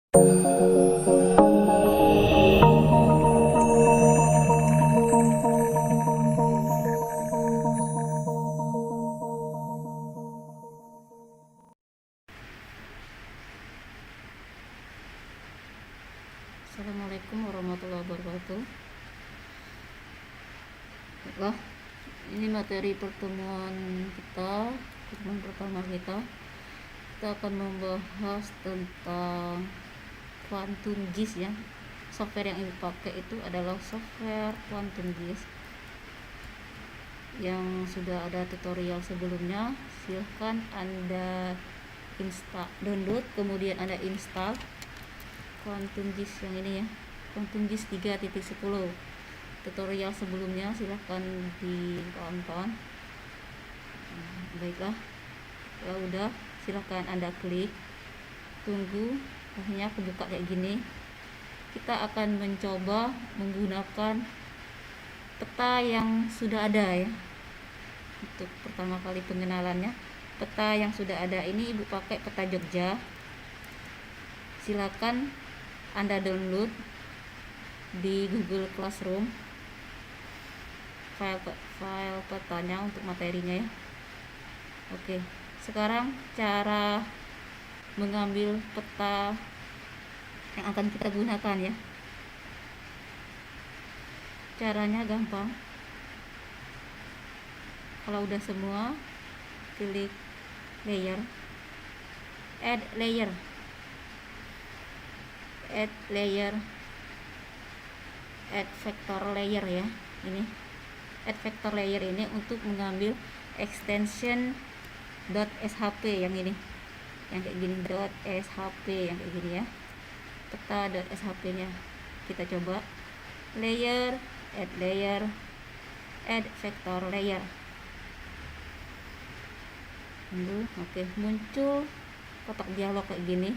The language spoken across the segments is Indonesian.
Assalamualaikum warahmatullahi wabarakatuh. Baiklah, ini materi pertemuan pertama kita. Kita akan membahas tentang Quantum GIS ya. Software yang dipakai itu adalah software Quantum GIS yang sudah ada tutorial sebelumnya. Silahkan Anda download, kemudian Anda install Quantum GIS yang ini ya, Quantum GIS 3.10. tutorial sebelumnya silahkan ditonton. Baiklah, ya udah, silahkan Anda klik, tunggu akhirnya kebuka kayak gini. Kita akan mencoba menggunakan peta yang sudah ada ya. Untuk pertama kali pengenalannya, peta yang sudah ada ini Ibu pakai peta Jogja. Silakan Anda download di Google Classroom file petanya untuk materinya ya. Oke, sekarang cara mengambil peta yang akan kita gunakan ya. Caranya gampang. Kalau udah semua, klik layer, add layer, add vector layer ya. Ini add vector layer ini untuk mengambil extension .shp yang ini, yang kayak gini, .shp yang kayak gini ya, peta .shp nya. Kita coba layer, add vector layer. Oke, muncul kotak dialog kayak gini,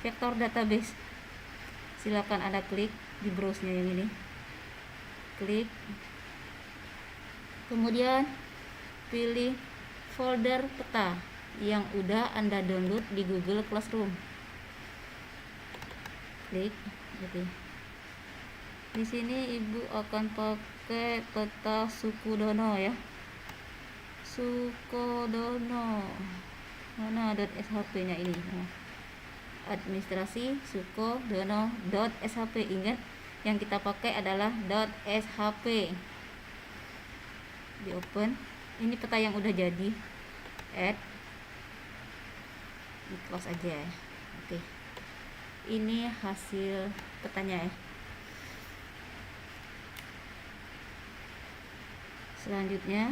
vector database. Silakan Anda klik di browse nya yang ini, klik, kemudian pilih folder peta yang udah Anda download di Google Classroom. Klik, oke. Di sini Ibu akan pakai peta Sukodono ya. Sukodono. Mana .shp nya ini? Administrasi Sukodono .shp. Ingat, yang kita pakai adalah .shp. Di open. Ini peta yang udah jadi. Add. Di close aja ya. Oke. Ini hasil petanya ya. Selanjutnya,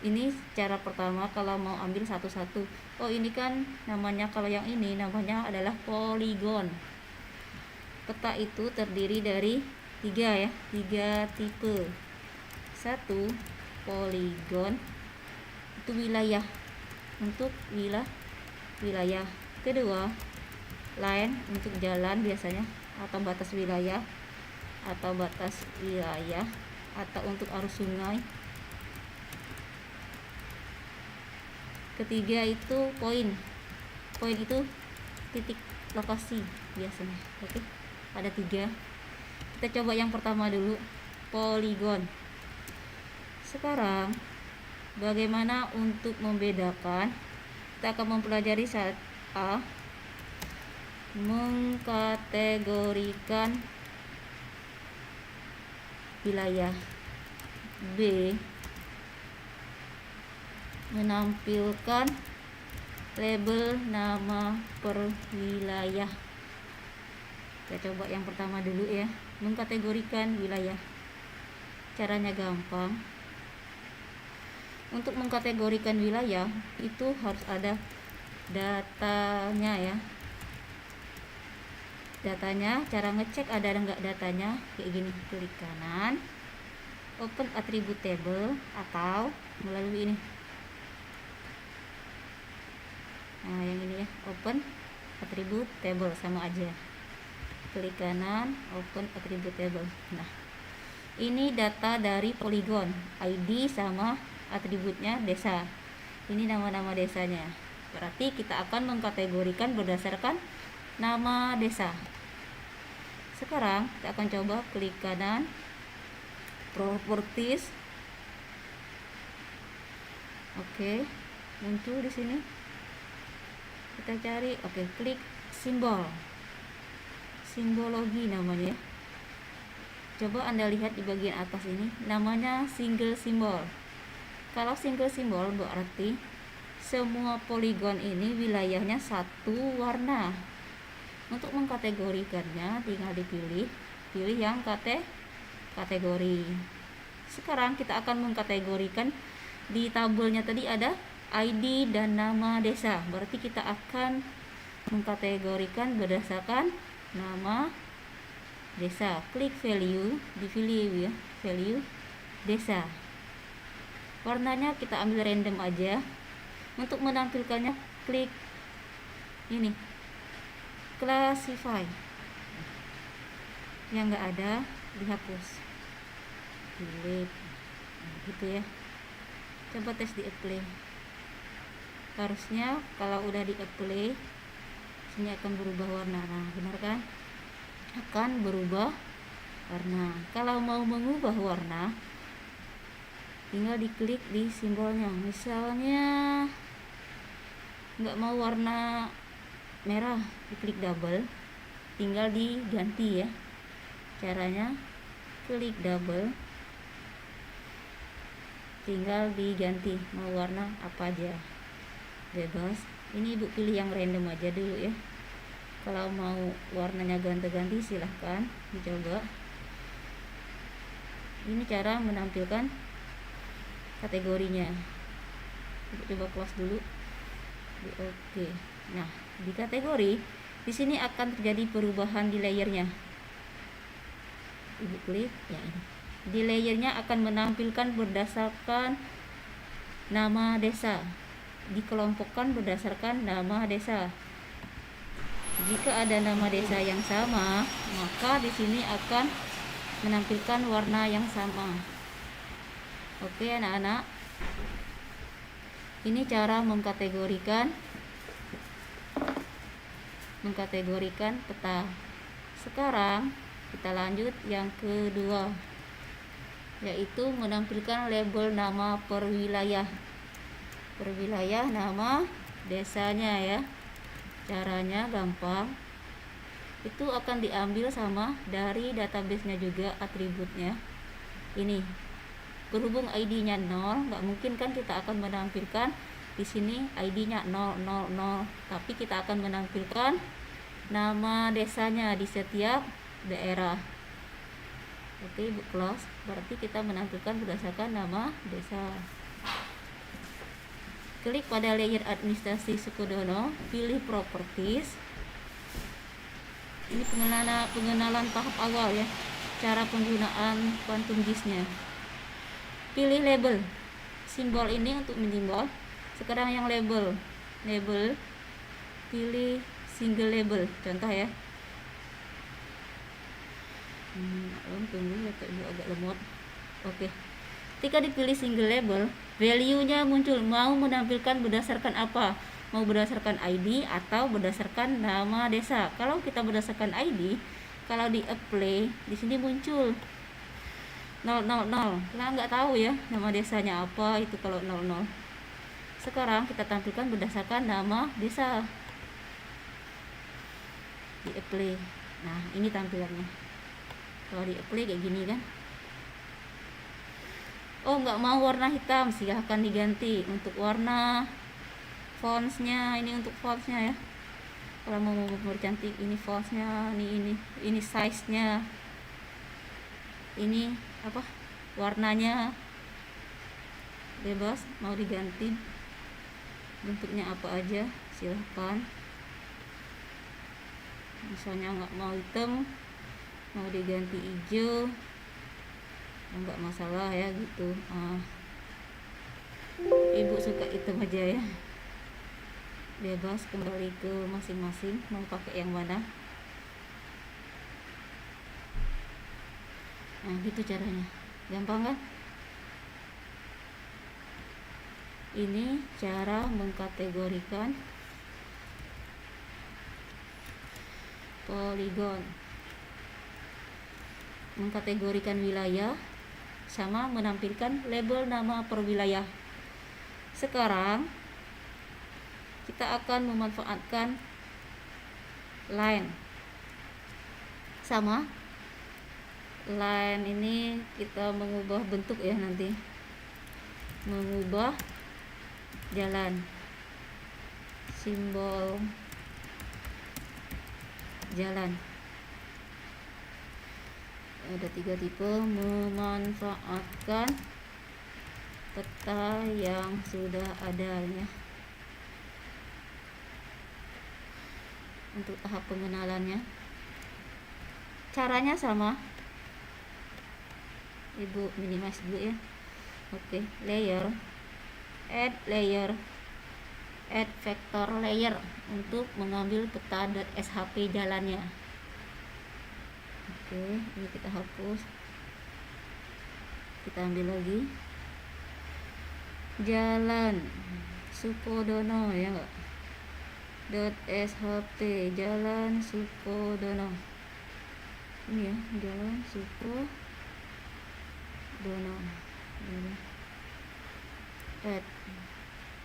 ini cara pertama kalau mau ambil satu-satu. Oh, ini kan namanya, kalau yang ini namanya adalah poligon. Peta itu terdiri dari 3 ya, 3 tipe. 1, poligon itu wilayah, untuk wilayah. Kedua, line untuk jalan biasanya, atau batas wilayah, atau untuk arus sungai. Ketiga itu poin itu titik lokasi biasanya. Oke, ada 3. Kita coba yang pertama dulu, poligon. Sekarang bagaimana untuk membedakan? Kita akan mempelajari saat A, mengkategorikan wilayah. B, menampilkan label nama per wilayah. Kita coba yang pertama dulu ya, mengkategorikan wilayah. Caranya gampang. Untuk mengkategorikan wilayah itu harus ada datanya ya. Datanya, cara ngecek ada enggak datanya, kayak gini, klik kanan, open attribute table, atau melalui ini. Nah, yang ini ya, open attribute table, sama aja. Klik kanan, open attribute table. Nah, ini data dari poligon, ID sama atributnya desa. Ini nama-nama desanya. Berarti kita akan mengkategorikan berdasarkan nama desa. Sekarang kita akan coba klik kanan, properties. Oke, muncul di sini. Kita cari, oke, klik simbol. Simbologi namanya. Coba Anda lihat di bagian atas ini, namanya single symbol. Kalau single symbol berarti semua poligon ini wilayahnya satu warna. Untuk mengkategorikannya tinggal pilih yang kategori. Sekarang kita akan mengkategorikan, di tabelnya tadi ada ID dan nama desa. Berarti kita akan mengkategorikan berdasarkan nama desa. Klik value, dipilih ya, value desa. Warnanya kita ambil random aja. Untuk menampilkannya klik ini, classify. Yang enggak ada dihapus, delete, gitu ya. Coba tes di apply. Harusnya kalau udah di apply sini akan berubah warna. Nah, benar kan? Akan berubah warna. Kalau mau mengubah warna tinggal diklik di simbolnya. Misalnya nggak mau warna merah, diklik double, tinggal diganti ya. Caranya klik double, tinggal diganti mau warna apa aja, bebas. Ini Ibu pilih yang random aja dulu ya. Kalau mau warnanya ganti-ganti silahkan dicoba. Ini cara menampilkan kategorinya. Coba close dulu. Oke. Nah, di kategori di sini akan terjadi perubahan di layernya. Ibu klik ya ini. Di layernya akan menampilkan berdasarkan nama desa. Dikelompokkan berdasarkan nama desa. Jika ada nama desa yang sama, maka di sini akan menampilkan warna yang sama. Oke anak-anak, ini cara mengkategorikan peta. Sekarang kita lanjut yang kedua, yaitu menampilkan label nama per wilayah nama desanya ya. Caranya gampang, itu akan diambil sama dari database-nya juga atributnya. Ini berhubung ID-nya 0, nggak mungkin kan kita akan menampilkan di sini ID-nya 000, tapi kita akan menampilkan nama desanya di setiap daerah. Oke, Ibu close. Berarti kita menampilkan berdasarkan nama desa. Klik pada layer administrasi Sukodono, pilih properties. Ini pengenalan tahap awal ya, cara penggunaan quantum GIS-nya. Pilih label, simbol ini untuk menyimbol. Sekarang yang label, pilih single label, contoh ya. Tunggu ya, agak lemot. Oke. Ketika dipilih single label, value-nya muncul. Mau menampilkan berdasarkan apa? Mau berdasarkan ID atau berdasarkan nama desa? Kalau kita berdasarkan ID, kalau di apply di sini muncul 000. Kita nggak tahu ya nama desanya apa itu kalau 00. Sekarang kita tampilkan berdasarkan nama desa. Di apply. Nah, ini tampilannya. Kalau di apply kayak gini kan. Oh, nggak mau warna hitam, silahkan diganti untuk warna fontsnya. Ini untuk fontsnya ya. Kalau mau mempercantik, ini fontsnya, ini size-nya, ini apa warnanya, bebas mau diganti bentuknya apa aja silahkan. Misalnya nggak mau hitam, mau diganti hijau, nggak masalah ya gitu. Ibu suka hitam aja ya, bebas kembali ke masing-masing mau pakai yang mana. Nah gitu caranya, gampang kan? Ini cara mengkategorikan poligon, mengkategorikan wilayah sama menampilkan label nama per wilayah. Sekarang kita akan memanfaatkan line. Sama line ini kita mengubah bentuk ya, nanti mengubah jalan, simbol jalan. Ada 3 tipe. Memanfaatkan peta yang sudah ada ya. Untuk tahap pengenalannya, caranya sama. Ibu minimize dulu ya. Oke, layer, add layer, add vector layer untuk mengambil peta .shp jalannya. Oke, ini kita hapus, kita ambil lagi jalan Sukodono ya enggak, .shp jalan Sukodono. Ini ya, jalan Sukodono. Add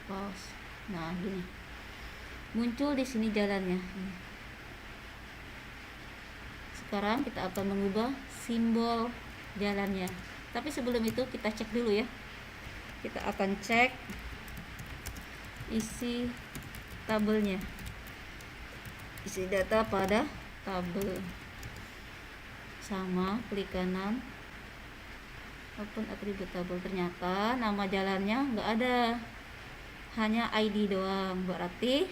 pause. Nah, gini muncul di sini jalannya. Sekarang kita akan mengubah simbol jalannya, tapi sebelum itu kita cek dulu ya. Kita akan cek isi tabelnya, isi data pada tabel. Sama, klik kanan, open atribut tabel. Ternyata nama jalannya nggak ada, hanya ID doang, berarti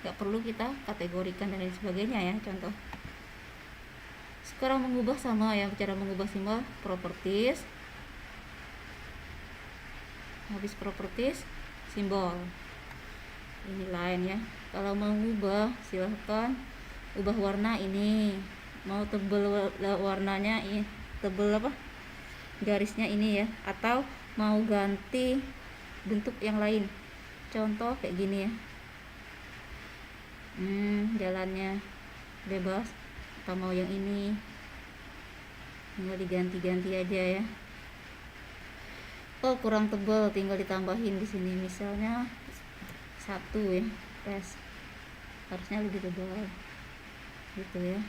nggak perlu kita kategorikan dan lain sebagainya ya. Contoh sekarang mengubah sama ya, cara mengubah simbol properties, habis properties simbol, ini line ya. Kalau mau ubah silahkan ubah warna, ini mau tebel warnanya, tebel apa garisnya ini ya, atau mau ganti bentuk yang lain, contoh kayak gini ya. Jalannya bebas, atau mau yang ini tinggal diganti-ganti aja ya. Oh kurang tebal, tinggal ditambahin di sini misalnya 1 ya, tes harusnya lebih tebal gitu ya.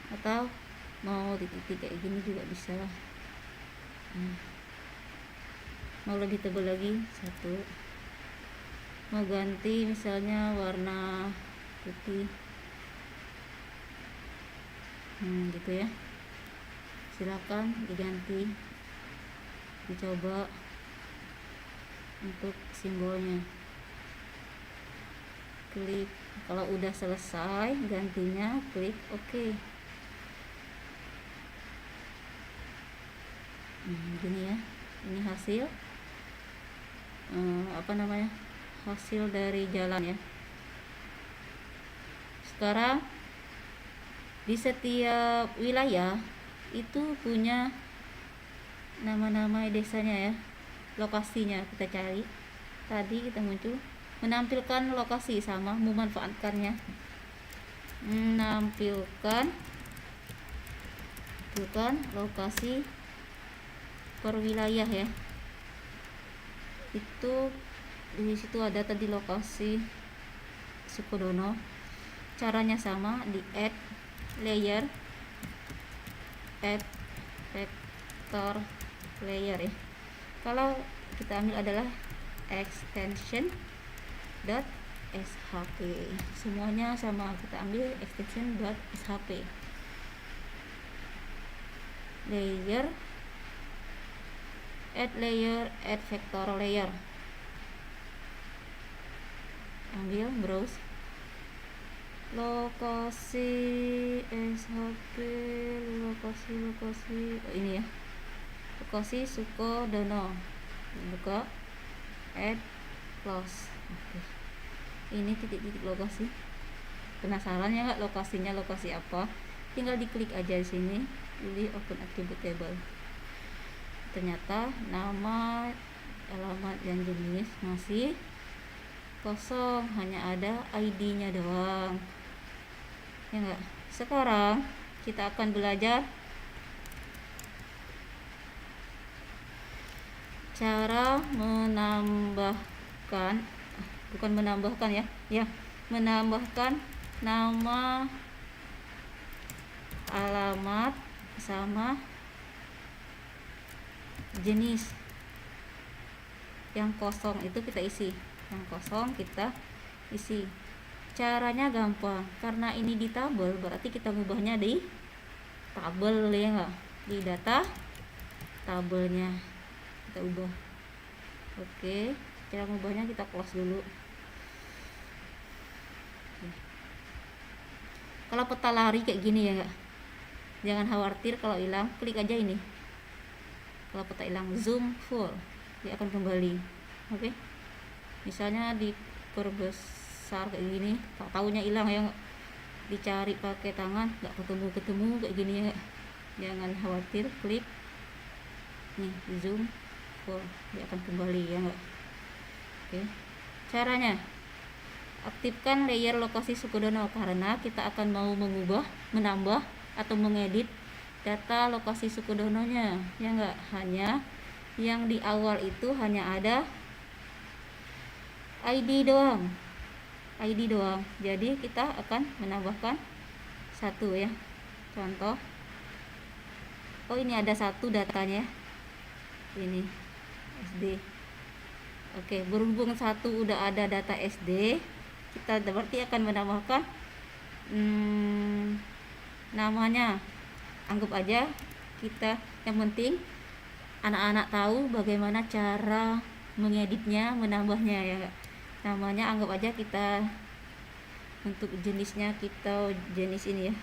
Atau mau titik-titik kayak gini juga bisa. Mau lebih tebal lagi 1, mau ganti misalnya warna putih, gitu ya, silakan diganti, dicoba untuk simbolnya. Klik, kalau udah selesai gantinya klik OK. Gini ya, ini hasil hasil dari jalan ya. Sekarang di setiap wilayah itu punya nama-nama desanya ya, lokasinya kita cari. Tadi kita muncul menampilkan lokasi, sama memanfaatkannya, menampilkan lokasi per wilayah ya. Itu di situ ada tadi lokasi Sukodono. Caranya sama, di add layer, add vector layer ya. Kalau kita ambil adalah extension .shp, semuanya sama, kita ambil extension .shp. Layer, add layer, add vector layer, ambil browse lokasi shp, lokasi ini ya, lokasi Sukodono, buka, add, close. Oke. Ini titik-titik lokasi. Penasaran ya nggak lokasinya lokasi apa? Tinggal diklik aja di sini, pilih open attribute table. ternyata nama, alamat, dan jenis masih kosong, hanya ada ID-nya doang, ya enggak? Sekarang kita akan belajar cara menambahkan, bukan menambahkan ya, menambahkan nama, alamat, sama jenis. Yang kosong itu kita isi, yang kosong kita isi. Caranya gampang, karena ini di tabel berarti kita ngubahnya di tabel, ya enggak? Di data tabelnya kita ubah. Oke, cara ngubahnya kita close dulu. Kalau peta lari kayak gini ya enggak, jangan khawatir kalau hilang, klik aja ini. Kalau peta hilang, zoom full, dia akan kembali. Oke, misalnya diperbesar kayak gini, tak taunya hilang ya, dicari pakai tangan nggak ketemu kayak gini ya, jangan khawatir, klik nih zoom full, dia akan kembali ya enggak. Oke, caranya aktifkan layer lokasi Sukodono, karena kita akan mau mengubah, menambah, atau mengedit data lokasi Sukodononya, ya enggak. Hanya yang di awal itu hanya ada ID doang, jadi kita akan menambahkan satu ya. Contoh, oh ini ada satu datanya, ini SD. Oke, berhubung satu udah ada data SD, kita berarti akan menambahkan namanya. Anggap aja kita, yang penting anak-anak tahu bagaimana cara mengeditnya, menambahnya ya. Namanya anggap aja kita, untuk jenisnya kita jenis ini ya,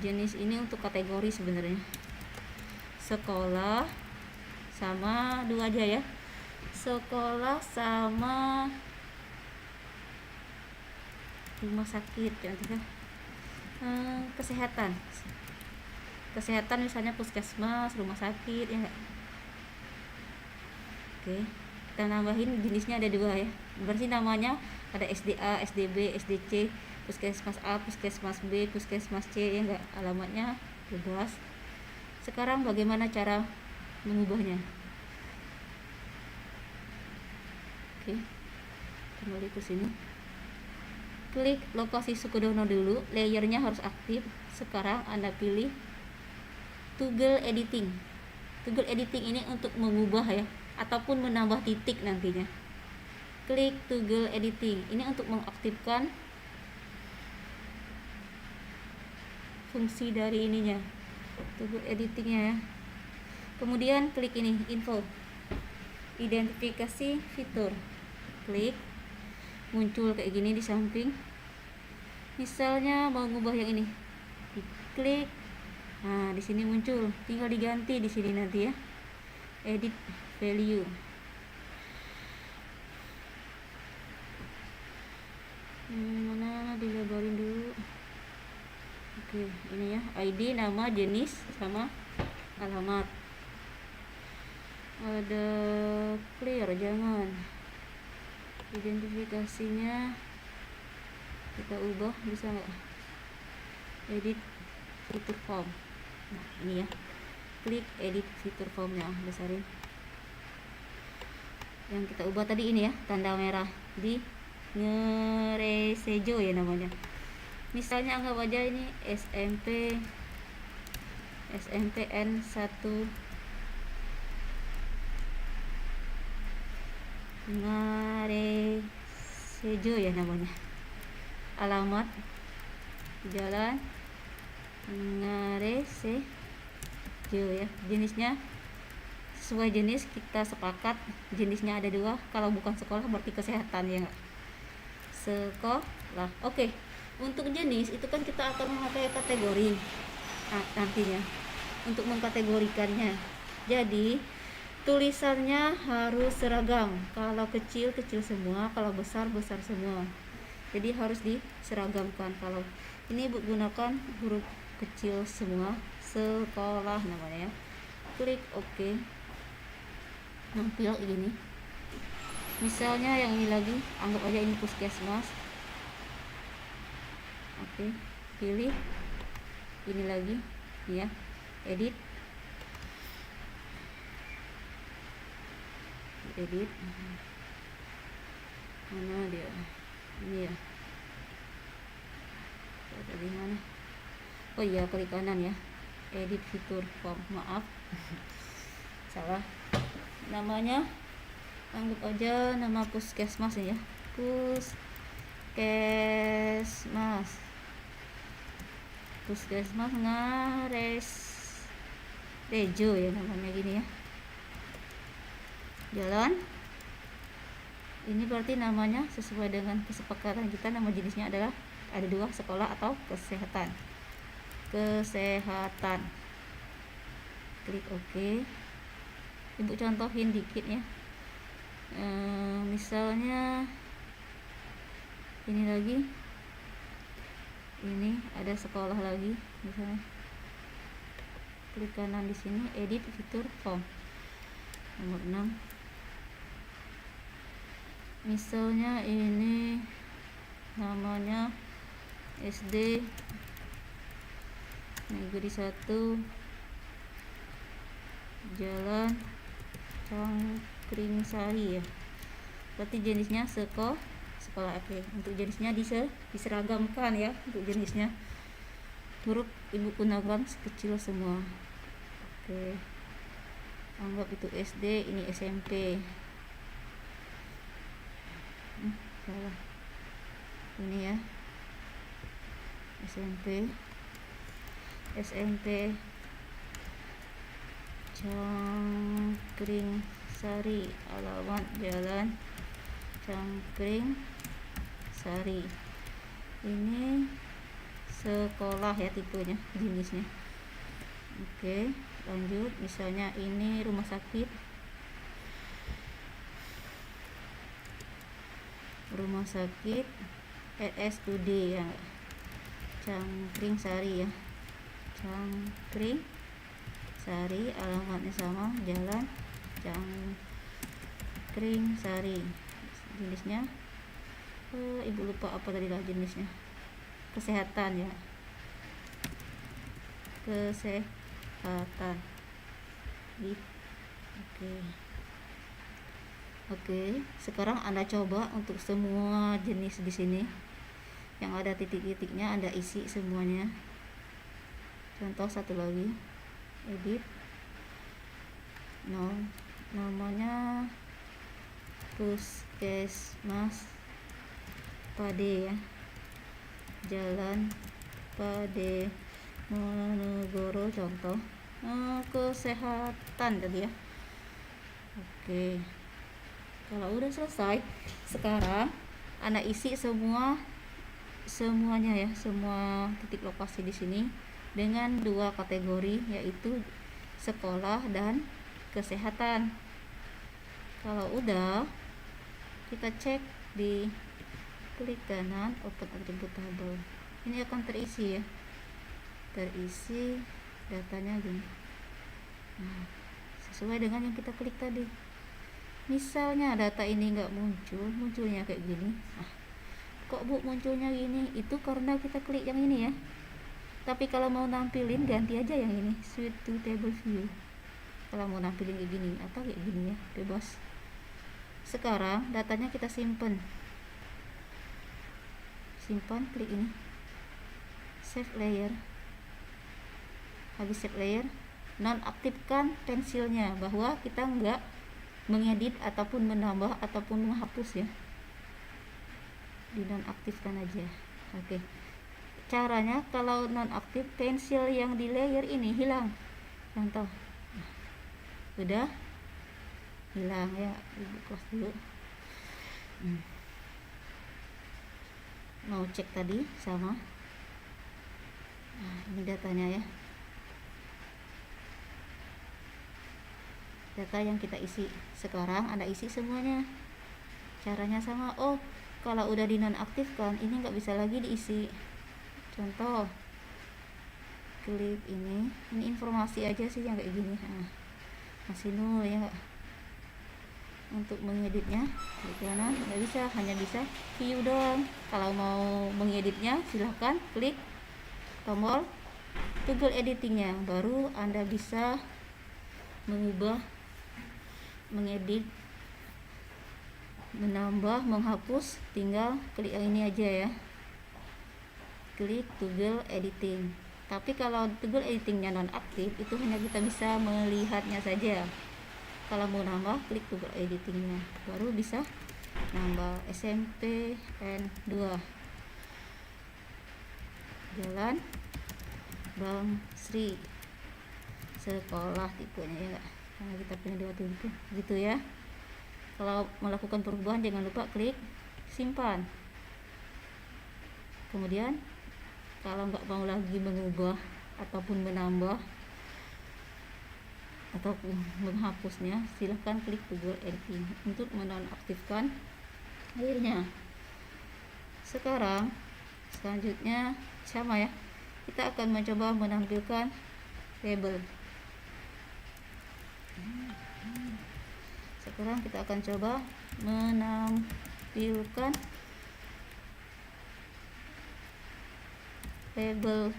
jenis ini untuk kategori sebenarnya sekolah, sama dua aja ya, sekolah sama rumah sakit, contohnya kesehatan misalnya puskesmas, rumah sakit ya. Oke, kita nambahin jenisnya ada dua ya, berarti namanya ada SDA, SDB, SDC, puskesmas A, puskesmas B, puskesmas C ya enggak, alamatnya bebas. Sekarang bagaimana cara mengubahnya? Oke, kembali ke sini, klik lokasi Sukodono dulu, layernya harus aktif. Sekarang Anda pilih toggle editing. Toggle editing ini untuk mengubah ya, ataupun menambah titik nantinya. Klik toggle editing, ini untuk mengaktifkan fungsi dari ininya, toggle editingnya ya. Kemudian klik ini info, identifikasi fitur, klik, muncul kayak gini di samping. Misalnya mau ngubah yang ini, diklik, nah di sini muncul, tinggal diganti di sini nanti ya, edit value. Mana dilebarin dulu. Oke, ini ya, ID, nama, jenis, sama alamat. Ada clear, jangan. Identifikasinya kita ubah, bisa nggak? Edit fitur form. Nah ini ya, klik edit fitur formnya, besarin. Yang kita ubah tadi ini ya, tanda merah di ngeresejo ya namanya. Misalnya anggap aja ini SMPN 1 Ngaresejo ya namanya. Alamat Jalan Ngaresejo ya. Jenisnya sesuai jenis, kita sepakat jenisnya ada dua. Kalau bukan sekolah berarti kesehatan ya, sekolah. Oke, untuk jenis itu kan kita akan memakai kategori nantinya untuk mengkategorikannya. Jadi tulisannya harus seragam, kalau kecil kecil semua, kalau besar besar semua. Jadi harus diseragamkan. Kalau ini gunakan huruf kecil semua, sekolah namanya ya. Klik OK, nampil ini. Misalnya yang ini lagi, anggap aja ini puskesmas. Oke, pilih ini lagi ya, edit, mana dia, ini ya, tadi mana, oh iya klik kanan ya, edit fitur form, maaf salah, namanya anggap aja nama puskesmas ya, puskesmas Ngares Rejo ya namanya gini ya. Jalan ini berarti namanya sesuai dengan kesepakatan kita, nama jenisnya adalah ada dua, sekolah atau kesehatan. Klik OK. Ibu contohin dikit ya, misalnya ini lagi, ini ada sekolah lagi misalnya, klik kanan di sini, edit fitur form nomor 6. Misalnya ini namanya SD Negeri 1 Jalan Cangkringsari ya, berarti jenisnya sekolah. Oke, untuk jenisnya diseragamkan ya, untuk jenisnya huruf ibu gunakan sekecil semua. Oke, anggap itu SD, ini SMP. Salah, ini ya, SMP Cangkringsari, alamat Jalan Cangkringsari. Ini sekolah ya, tipenya, jenisnya. Oke, lanjut. Misalnya ini rumah sakit, RSUD ya, Cangkringsari ya, Cangkringsari, alamatnya sama, Jalan Cangkringsari. Jenisnya ibu lupa apa tadi lah jenisnya, kesehatan ya, kesehatan. Oke, sekarang Anda coba untuk semua jenis di sini yang ada titik-titiknya Anda isi semuanya. Contoh satu lagi, edit, namanya puskesmas Pade ya, Jalan Pade Monogoro, contoh kesehatan tadi ya. Oke, kalau udah selesai, sekarang Anda isi semuanya ya, semua titik lokasi di sini dengan dua kategori, yaitu sekolah dan kesehatan. Kalau udah, kita cek di klik kanan, open attribute table. Ini akan terisi ya, terisi datanya gini. Nah, sesuai dengan yang kita klik tadi. Misalnya data ini nggak munculnya kayak gini. Nah, kok Bu munculnya gini? Itu karena kita klik yang ini ya. Tapi kalau mau nampilin, ganti aja yang ini, switch to table view. Kalau mau nampilin kayak gini atau kayak gini ya, bebas. Sekarang datanya kita simpan, klik ini, save layer. Habis save layer, nonaktifkan pensilnya, bahwa kita nggak mengedit ataupun menambah ataupun menghapus ya, dinonaktifkan aja. Oke, caranya kalau nonaktif, pensil yang di layer ini hilang. Contoh, udah hilang ya, ibu close dulu. Mau cek tadi sama. Nah, ini datanya ya, data yang kita isi. Sekarang Anda isi semuanya, caranya sama. Oh, kalau udah dinonaktifkan, ini nggak bisa lagi diisi. Contoh, klik ini informasi aja sih yang kayak gini. Nah, masih nol ya enggak. Untuk mengeditnya klik kanan, nggak bisa, hanya bisa view doang. Kalau mau mengeditnya silahkan klik tombol toggle editingnya, baru Anda bisa mengubah, mengedit, menambah, menghapus, tinggal klik yang ini aja ya, klik toggle editing. Tapi kalau toggle editingnya nonaktif, itu hanya kita bisa melihatnya saja. Kalau mau nambah, klik toggle editingnya, baru bisa nambah. SMPN 2 Jalan Bang Sri, sekolah tipenya ya, karena kita punya 2 tipe gitu ya. Kalau melakukan perubahan jangan lupa klik simpan. Kemudian kalau nggak mau lagi mengubah ataupun menambah ataupun menghapusnya, silahkan klik toggle editing untuk menonaktifkan akhirnya. Selanjutnya sama ya, kita akan mencoba menampilkan label. Sekarang kita akan coba menampilkan label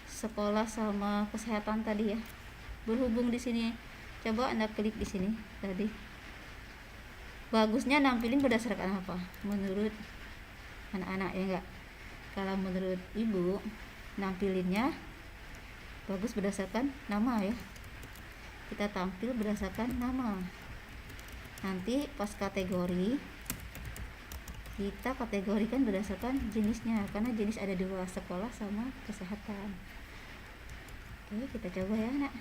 sekolah sama kesehatan tadi ya. Berhubung di sini, coba Anda klik di sini tadi. Bagusnya nampilin berdasarkan apa? Menurut anak-anak ya enggak? Kalau menurut ibu, nampilinnya bagus berdasarkan nama ya. Kita tampil berdasarkan nama. Nanti pas kategori, kita kategorikan berdasarkan jenisnya, karena jenis ada 2, sekolah sama kesehatan. Oke, kita coba ya nak.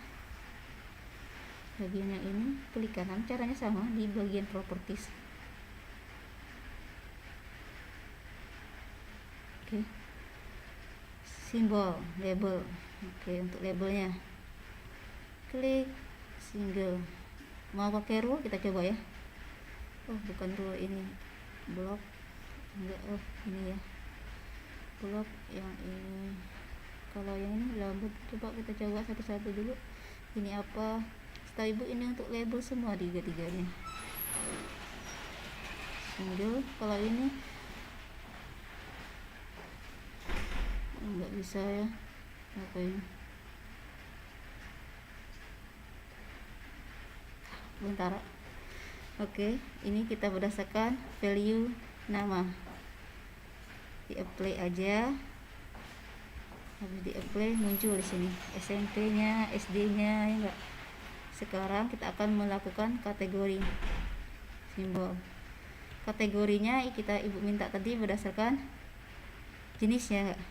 Bagian yang ini klik kanan, caranya sama di bagian properties. Oke, simbol label. Oke, untuk labelnya klik single. Mau pakai rule, kita coba ya. Oh bukan rule, ini blok enggak. Oh ini ya blok yang ini. Kalau yang ini lambut, coba kita coba satu-satu dulu. Ini apa? Setahu ibu ini untuk label semua, tiga-tiganya single. Kalau ini nggak bisa ya, apa ini? Bentar. Oke, ini kita berdasarkan value nama. Di apply aja. Habis di apply muncul di sini SMP-nya, SD-nya ya enggak. Sekarang kita akan melakukan kategori simbol. Kategorinya kita ibu minta tadi berdasarkan jenisnya enggak?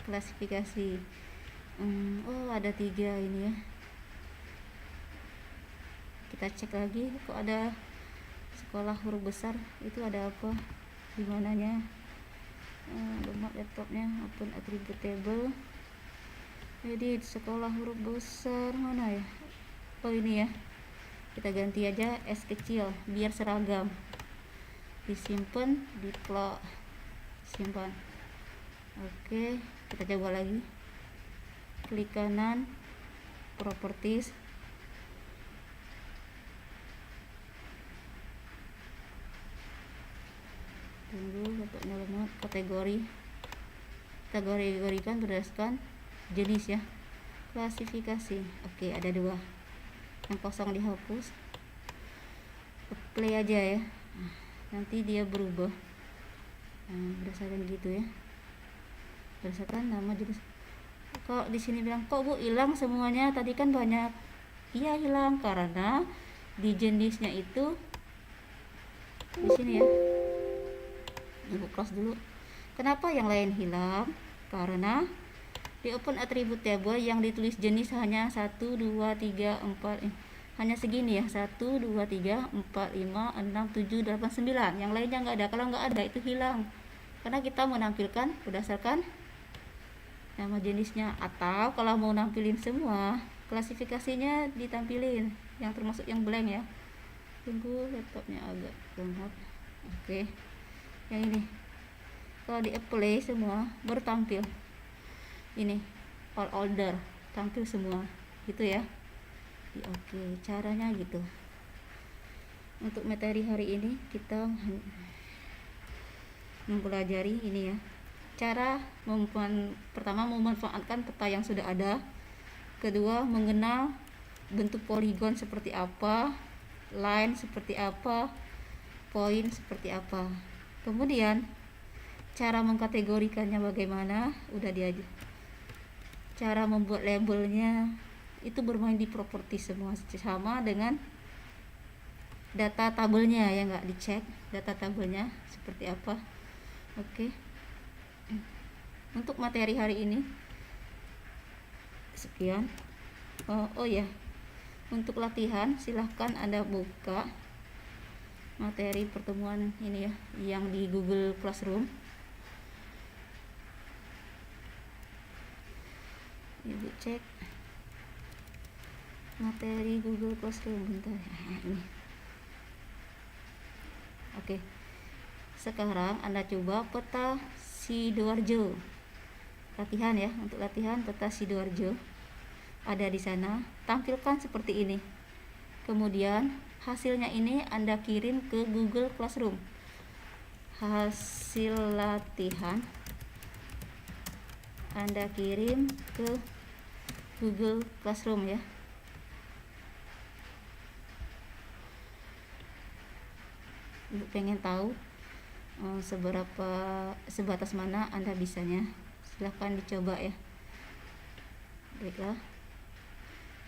Klasifikasi. Oh ada 3 ini ya. Kita cek lagi, kok ada sekolah huruf besar, itu ada apa, di mananya? Download laptopnya, open attribute table, edit sekolah huruf besar, mana ya? Oh ini ya, kita ganti aja S kecil biar seragam. Disimpan, di close, simpan. Oke, kita coba lagi. Klik kanan, properties, tunggu laptopnya lemot. Kategori, kategorikan berdasarkan jenis ya. Klasifikasi, oke ada 2, yang kosong dihapus. Play aja ya, nanti dia berubah. Berdasarkan gitu ya, berdasarkan nama jenis. Kok di sini bilang kok bu hilang semuanya, tadi kan banyak. Iya hilang karena di jenisnya itu di sini ya. Ibu close dulu. Kenapa yang lain hilang? Karena di open attribute table yang ditulis jenis hanya 1, 2, 3, 4, hanya segini ya, 1, 2, 3, 4, 5, 6, 7, 8, 9. Yang lainnya nggak ada. Kalau nggak ada itu hilang, karena kita menampilkan berdasarkan nama jenisnya. Atau kalau mau nampilin semua, klasifikasinya ditampilin yang termasuk yang blank ya. Tunggu laptopnya agak lemot. Oke, yang ini kalau di apply semua baru tampil ini all order, tampil semua gitu ya. Oke, caranya gitu. Untuk materi hari ini kita mempelajari ini ya, cara pertama memanfaatkan peta yang sudah ada, kedua mengenal bentuk poligon seperti apa, line seperti apa, poin seperti apa, kemudian cara mengkategorikannya bagaimana, udah diajar. Cara membuat labelnya itu bermain di properti semua, sama dengan data tabelnya ya, nggak dicek data tabelnya seperti apa. Oke. Untuk materi hari ini sekian. Oh ya, untuk latihan silahkan Anda buka materi pertemuan ini ya, yang di Google Classroom. Ibu cek materi Google Classroom bentar. Ini. Oke. Sekarang Anda coba peta Sidoarjo. Latihan ya, untuk latihan peta Sidoarjo. Ada di sana, tampilkan seperti ini. Kemudian hasilnya ini Anda kirim ke Google Classroom. Hasil latihan Anda kirim ke Google Classroom ya. Ibu pengen tahu sebatas mana Anda bisanya, silahkan dicoba ya. Baiklah,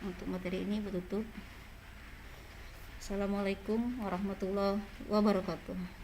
untuk materi ini tutup. Assalamualaikum warahmatullahi wabarakatuh.